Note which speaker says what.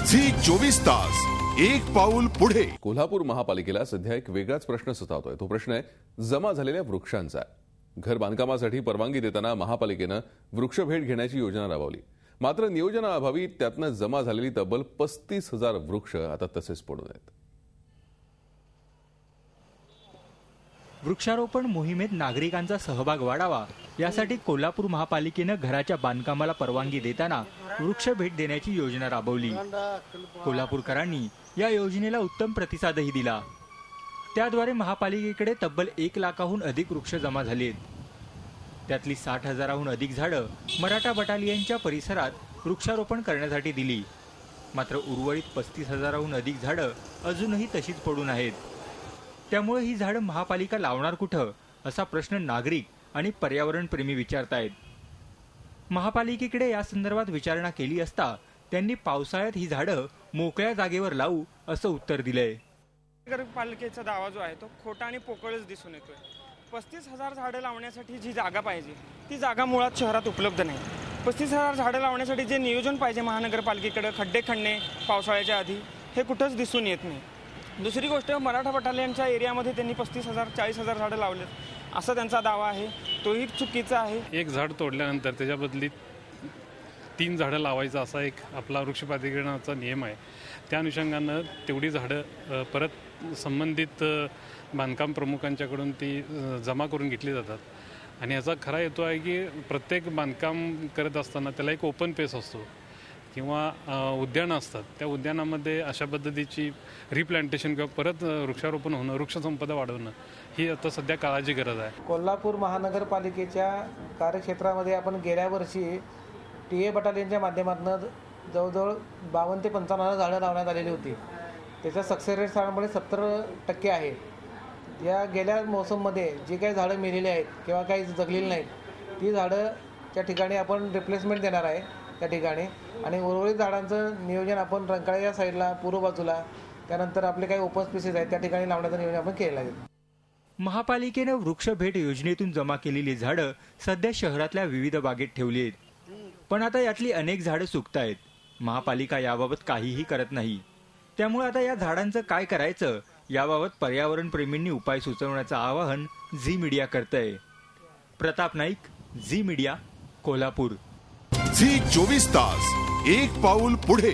Speaker 1: Zee 24 तास एक पाऊल पुढे।
Speaker 2: कोल्हापूर महापालिकेला सध्या एक वेगळाच प्रश्न सतावतोय। तो प्रश्न आहे जमा झालेल्या वृक्षांचा। घर बांधकामासाठी परवानगी देताना महापालिकेनं वृक्षभेट घेण्याची योजना राबवली, मात्र नियोजनाअभावी त्यातनं जमा झालेली तब्बल 35,000 वृक्ष आता तसेच पडून आहेत।
Speaker 3: वृक्षारोपण मोहिमेत नागरिकांचा सहभाग वाढावा यासाठी कोल्हापूर महापालिकेनं घराच्या बांधकामाला परवानगी देताना वृक्ष भेट देण्याची योजना राबवली। कोल्हापूरकरांनी या योजनेला उत्तम प्रतिसादही दिला। त्याद्वारे महापालिकेकडे तब्बल 1 लाखाहून अधिक वृक्ष जमा झालेत। त्यातली 60,000हून अधिक झाडं मराठा बटालियनच्या परिसरात वृक्षारोपण करण्यासाठी दिली, मात्र उर्वरित 35,000हून अधिक झाडं अजूनही तशीच पडून आहेत। त्यामुळे ही झाडं महापालिका लावणार कुठं असा प्रश्न नागरिक आणि पर्यावरण प्रेमी विचारतायत। महापालिकेकडे या संदर्भात विचारणा केली असता त्यांनी पावसाळ्यात ही झाडं मोकळ्या जागेवर लावू असं उत्तर दिलंय।
Speaker 4: नगरपालिकेचा दावा जो आहे तो खोटा आणि पोकळच दिसून येतोय। 35,000 झाडं लावण्यासाठी जी जागा पाहिजे ती जागा मुळात शहरात उपलब्ध नाही। 35,000 झाडं लावण्यासाठी जे नियोजन पाहिजे महानगरपालिकेकडे खड्डे खणणे पावसाळ्याच्या आधी हे कुठंच दिसून येत नाही। दुसरी गोष्ट, मराठा बटालियनच्या एरियामध्ये त्यांनी 35,000 40,000 झाडं लावलेत असा त्यांचा दावा आहे, तोही चुकीचा आहे।
Speaker 5: एक झाड तोडल्यानंतर त्याच्या बदली 3 झाडं लावायचा असा एक आपला वृक्ष प्राधिकरणाचा नियम आहे। त्या अनुषंगानं तेवढी झाडं परत संबंधित बांधकाम प्रमुखांच्याकडून ती जमा करून घेतली जातात आणि याचा खरा हेतू आहे की प्रत्येक बांधकाम करत असताना त्याला एक ओपन पेस असतो किंवा उद्यानं असतात, त्या उद्यानामध्ये अशा पद्धतीची रिप्लांटेशन किंवा परत वृक्षारोपण होणं, वृक्षसंपदा वाढवणं ही आता सध्या काळाची गरज आहे।
Speaker 6: कोल्हापूर महानगरपालिकेच्या कार्यक्षेत्रामध्ये आपण गेल्या वर्षी टीए बटालियनच्या माध्यमातून जवळजवळ 52 ते 55,000 झाडं लावण्यात आलेली होती। त्याचा सक्सेस रेट साधारणपणे 70% आहे। या गेल्या मोसममध्ये जी काही झाडं मेलेली आहेत किंवा काही जगलेली नाहीत ती झाडं त्या ठिकाणी आपण रिप्लेसमेंट देणार आहे त्या ठिकाणी, आणि उर्वरित झाडांचं नियोजन आपण रंकाळ्याच्या साईडला पूर्व बाजूला, त्यानंतर आपले काही ओपन स्पेसेस आहेत त्या ठिकाणी लावण्याचं नियोजन आपण केलेलं आहे।
Speaker 3: महापालिकेनं वृक्ष भेट योजनेतून जमा केलेली झाडं सध्या शहरातल्या विविध बागेत ठेवली आहेत, पण आता यातली अनेक झाडं सुकतायत। महापालिका याबाबत काहीही करत नाही। त्यामुळे आता या झाडांचं काय करायचं याबाबत पर्यावरण प्रेमींनी उपाय सुचवण्याचं आवाहन झी मीडिया करतंय। प्रताप नाईक, झी मीडिया, कोल्हापूर।
Speaker 1: झी 24 तास एक पाऊल पुढे।